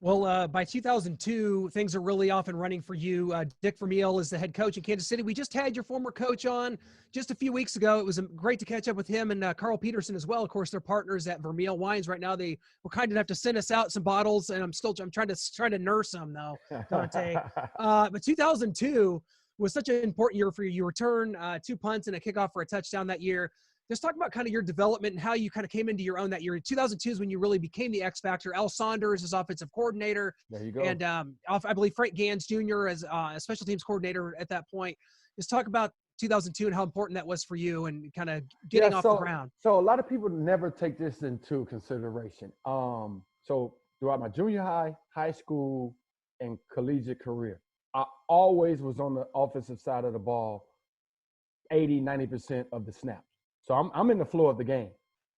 Well, by 2002, things are really off and running for you. Dick Vermeil is the head coach in Kansas City. We just had your former coach on just a few weeks ago. It was great to catch up with him and Carl Peterson as well. Of course, they're partners at Vermeil Wines right now. They were kind enough to send us out some bottles, and I'm trying to nurse them though, Dante. But 2002 was such an important year for you. You return 2 punts and a kickoff for a touchdown that year. Just talk about kind of your development and how you kind of came into your own that year. 2002 is when you really became the X factor. Al Saunders is offensive coordinator. There you go. And I believe Frank Gans Jr. as a special teams coordinator at that point. Just talk about 2002 and how important that was for you and kind of getting off the ground. So a lot of people never take this into consideration. So throughout my junior high school, and collegiate career, I always was on the offensive side of the ball 80, 90% of the snaps. So I'm in the flow of the game.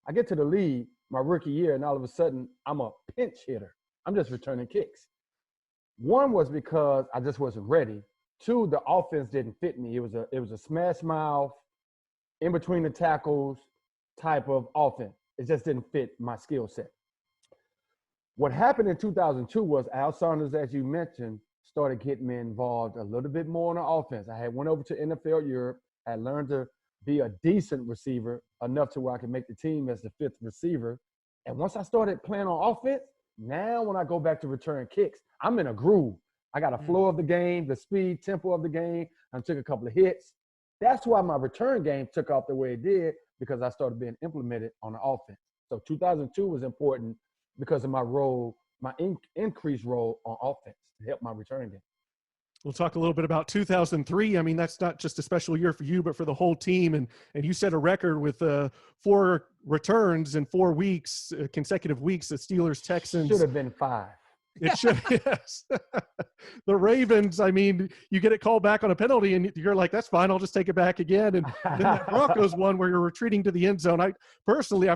I get to the league my rookie year, and all of a sudden, I'm a pinch hitter. I'm just returning kicks. One was because I just wasn't ready. Two, the offense didn't fit me. It was a smash mouth, in between the tackles type of offense. It just didn't fit my skill set. What happened in 2002 was Al Saunders, as you mentioned, started getting me involved a little bit more on the offense. I had went over to NFL Europe. I had learned to be a decent receiver, enough to where I could make the team as the fifth receiver. And once I started playing on offense, now when I go back to return kicks, I'm in a groove. I got a flow of the game, the speed, tempo of the game. I took a couple of hits. That's why my return game took off the way it did, because I started being implemented on the offense. So 2002 was important because of my role, my increased role on offense to help my return game. We'll talk a little bit about 2003. I mean, that's not just a special year for you, but for the whole team. And you set a record with 4 returns in 4 weeks, consecutive weeks. The Steelers, Texans. Should have been 5. It should, yes. The Ravens, I mean, you get it called back on a penalty, and you're like, that's fine, I'll just take it back again. And then that Broncos one where you're retreating to the end zone. I've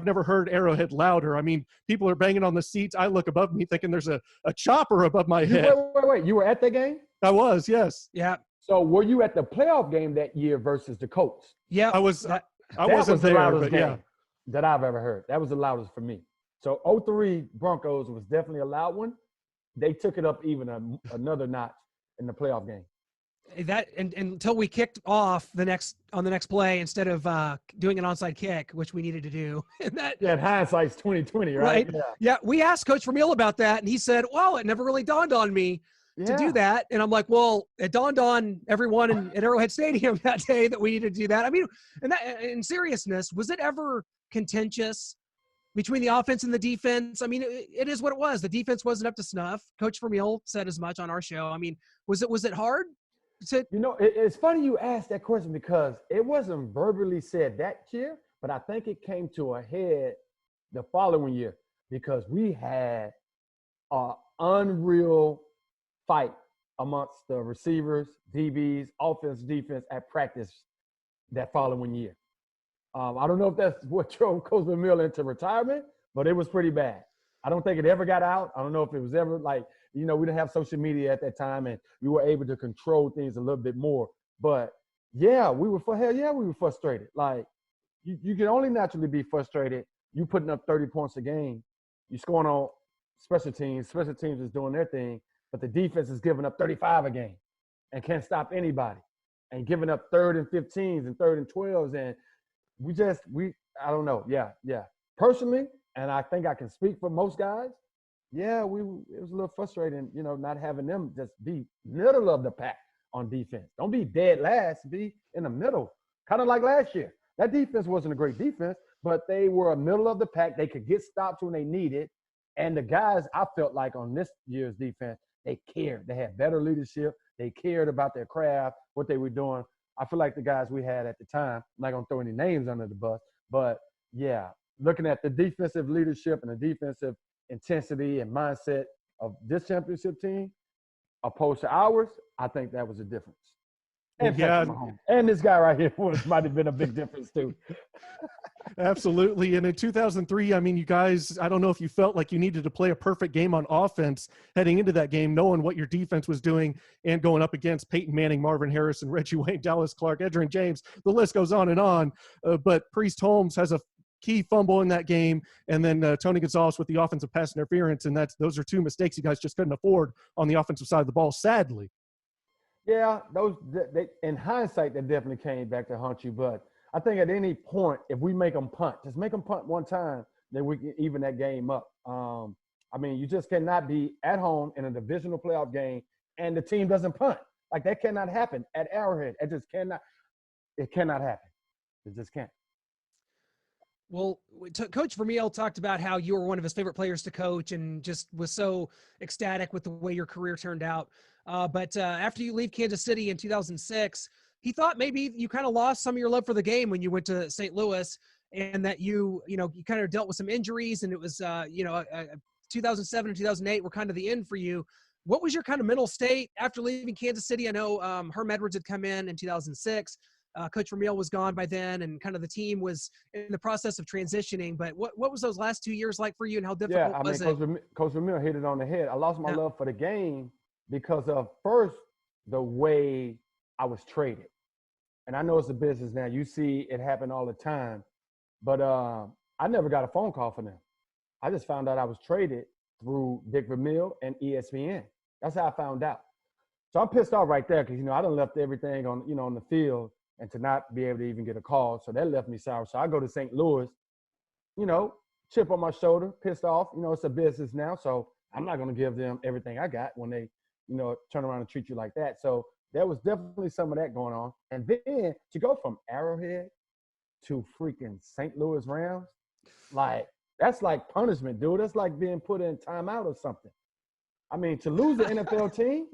never heard Arrowhead louder. I mean, people are banging on the seats. I look above me thinking there's a chopper above my head. Wait. You were at the game? I was, yes. Yeah. So were you at the playoff game that year versus the Colts? Yeah. I wasn't there, but yeah. That I've ever heard. That was the loudest for me. So 03 Broncos was definitely a loud one. They took it up even another notch in the playoff game. That and until we kicked off on the next play instead of doing an onside kick, which we needed to do. And hindsight's 2020, right? Yeah. We asked Coach Vermeil about that, and he said, "Well, it never really dawned on me to do that." And I'm like, "Well, it dawned on everyone at Arrowhead Stadium that day that we needed to do that." I mean, and that, in seriousness, was it ever contentious between the offense and the defense? I mean, it is what it was. The defense wasn't up to snuff. Coach Vermeil said as much on our show. I mean, was it hard? It's funny you asked that question, because it wasn't verbally said that year, but I think it came to a head the following year, because we had an unreal fight amongst the receivers, DBs, offense, defense at practice that following year. I don't know if that's what drove Coach Vermeil into retirement, but it was pretty bad. I don't think it ever got out. I don't know if it was ever we didn't have social media at that time, and we were able to control things a little bit more. But yeah, we were frustrated. Like, you can only naturally be frustrated. You putting up 30 points a game. You scoring on special teams. Special teams is doing their thing, but the defense is giving up 35 a game and can't stop anybody, and giving up 3rd and 15s and 3rd and 12s. And I don't know. Yeah. Personally, and I think I can speak for most guys, it was a little frustrating, not having them just be middle of the pack on defense. Don't be dead last, be in the middle. Kind of like last year. That defense wasn't a great defense, but they were a middle of the pack. They could get stops when they needed. And the guys, I felt like on this year's defense, they cared. They had better leadership. They cared about their craft, what they were doing. I feel like the guys we had at the time, I'm not going to throw any names under the bus, but yeah, looking at the defensive leadership and the defensive intensity and mindset of this championship team opposed to ours, I think that was a difference. And this guy right here might have been a big difference too. Absolutely. And in 2003, I mean, you guys, I don't know if you felt like you needed to play a perfect game on offense heading into that game, knowing what your defense was doing and going up against Peyton Manning, Marvin Harrison, Reggie Wayne, Dallas Clark, Edgerrin James. The list goes on and on. But Priest Holmes has a key fumble in that game, and then Tony Gonzalez with the offensive pass interference, and those are two mistakes you guys just couldn't afford on the offensive side of the ball, sadly. Yeah, in hindsight, that definitely came back to haunt you. But I think at any point, if we make them punt, just make them punt one time, then we can even that game up. I mean, you just cannot be at home in a divisional playoff game and the team doesn't punt. Like, that cannot happen at Arrowhead. It just cannot. It cannot happen. It just can't. Well, Coach Vermeil talked about how you were one of his favorite players to coach and just was so ecstatic with the way your career turned out. But after you leave Kansas City in 2006, he thought maybe you kind of lost some of your love for the game when you went to St. Louis, and that you kind of dealt with some injuries, and it was 2007 and 2008 were kind of the end for you. What was your kind of mental state after leaving Kansas City? I know Herm Edwards had come in 2006. Coach Vermeil was gone by then, and kind of the team was in the process of transitioning. But what was those last 2 years like for you, and how difficult was it? Coach Vermeil hit it on the head. I lost my love for the game because of, first, the way I was traded. And I know it's a business now. You see it happen all the time. But I never got a phone call from them. I just found out I was traded through Dick Vermeil and ESPN. That's how I found out. So I'm pissed off right there because, I done left everything on the field, and to not be able to even get a call. So that left me sour. So I go to St. Louis, chip on my shoulder, pissed off. It's a business now. So I'm not going to give them everything I got when they, turn around and treat you like that. So there was definitely some of that going on. And then to go from Arrowhead to freaking St. Louis Rams, that's like punishment, dude. That's like being put in timeout or something. I mean, to lose the NFL team,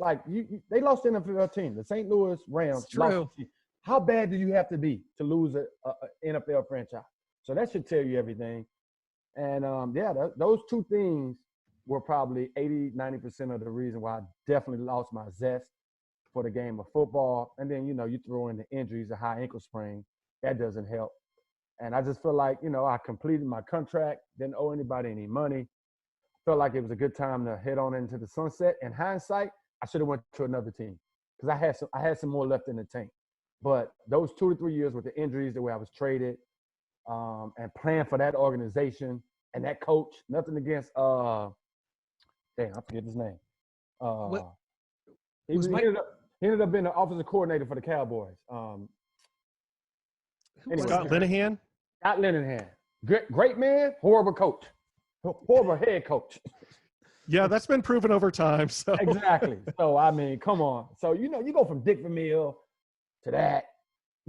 they lost the NFL team. The St. Louis Rams lost the team. How bad do you have to be to lose an NFL franchise? So that should tell you everything. And, those two things were probably 80-90% of the reason why I definitely lost my zest for the game of football. And then, you throw in the injuries, a high ankle sprain. That doesn't help. And I just feel like, I completed my contract, didn't owe anybody any money. Felt like it was a good time to head on into the sunset. In hindsight, I should have went to another team because I had some more left in the tank. But those 2 to 3 years with the injuries, the way I was traded, and playing for that organization and that coach, nothing against I forget his name. He ended up being the offensive coordinator for the Cowboys. Scott Linehan? Scott Linehan. Great man, horrible coach. Horrible head coach. Yeah, that's been proven over time. So exactly. So, I mean, come on. So, you go from Dick Vermeil to that.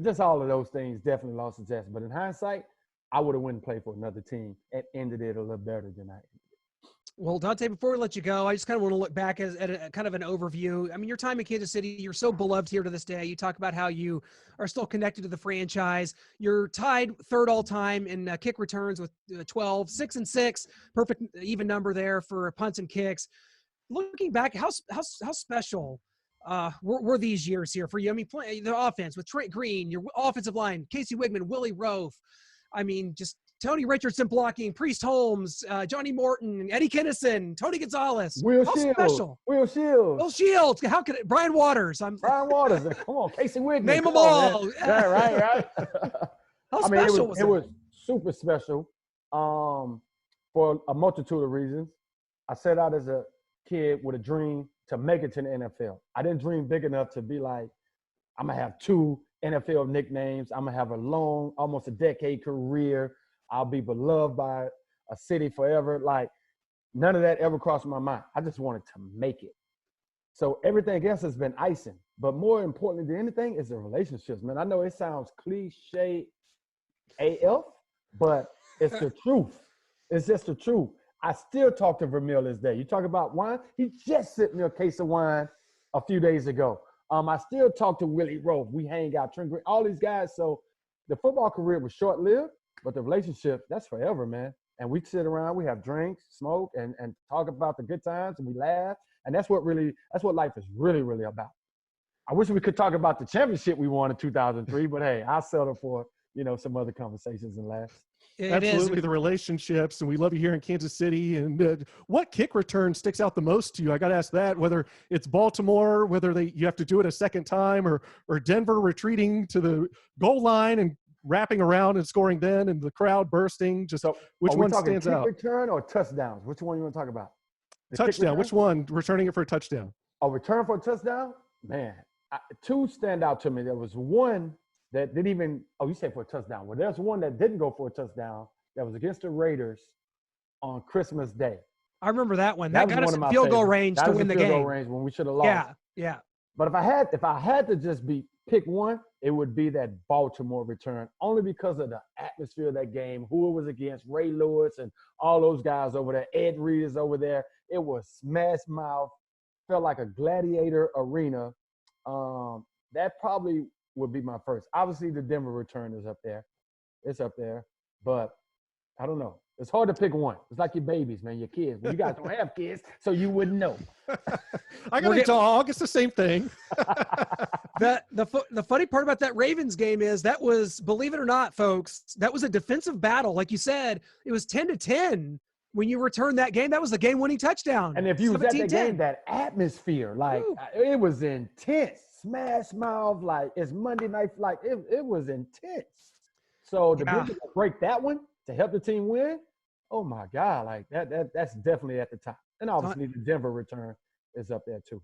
Just all of those things definitely lost the zest. But in hindsight, I would have went and played for another team and ended it a little better than I ended. Well, Dante, before we let you go, I just kind of want to look back at a kind of an overview. I mean, your time in Kansas City, you're so beloved here to this day. You talk about how you are still connected to the franchise. You're tied third all time in kick returns with 12, 6-6, perfect even number there for punts and kicks. Looking back, how special were these years here for you? I mean, the offense with Trent Green, your offensive line, Casey Wigman, Willie Rofe. I mean, just Tony Richardson blocking, Priest Holmes, Johnny Morton, Eddie Kinnison, Tony Gonzalez. Will Shields. How could it? Brian Waters. Brian Waters. Come on, Casey Wigman. Name them all. Yeah, right. How special was it? It was super special for a multitude of reasons. I set out as a kid with a dream to make it to the NFL. I didn't dream big enough to be like, I'm going to have 2 NFL nicknames. I'm going to have a long, almost a decade career. I'll be beloved by a city forever. Like, none of that ever crossed my mind. I just wanted to make it. So everything else has been icing. But more importantly than anything is the relationships, man. I know it sounds cliche AF, but it's the truth. It's just the truth. I still talk to Vermeil this day. You talk about wine? He just sent me a case of wine a few days ago. I still talk to Willie Rofe. We hang out, Trent Green, all these guys. So the football career was short-lived, but the relationship, that's forever, man. And we sit around, we have drinks, smoke, and talk about the good times, and we laugh. And that's what life is really, really about. I wish we could talk about the championship we won in 2003, but hey, I'll settle for, some other conversations and laughs. Absolutely, the relationships, and we love you here in Kansas City. And what kick return sticks out the most to you? I got to ask that, whether it's Baltimore, whether you have to do it a second time, or Denver retreating to the goal line and wrapping around and scoring then, and the crowd bursting. Just So which are we one talking stands kick out? return or touchdowns? Which one you want to talk about? The kick Touchdown. return? Which one? Returning it for a touchdown. A return for a touchdown? Man, two stand out to me. There was one that didn't even, you said for a touchdown. Well, there's one that didn't go for a touchdown that was against the Raiders on Christmas Day. I remember that one. That was got us one of in my field goal favorites. range That to was win the in field goal game. range when we should have lost. Yeah, yeah. But if I had to just pick one, it would be that Baltimore return, only because of the atmosphere of that game, who it was against, Ray Lewis and all those guys over there, Ed Reed is over there. It was smash mouth, felt like a gladiator arena. That probably would be my first. Obviously, the Denver return is up there. It's up there, but I don't know. It's hard to pick one. It's like your babies, man, your kids. Well, you guys don't have kids, so you wouldn't know. I got a dog. It's the same thing. The funny part about that Ravens game is that was, believe it or not, folks, that was a defensive battle. Like you said, it was 10-10 when you returned that game. That was the game-winning touchdown. And if you was at that 17-10. game, that atmosphere, like it was intense. Smash mouth, like it's Monday night, like it was intense. So to be able to break that one to help the team win, oh my God, like that's definitely at the top. And obviously the Denver return is up there too.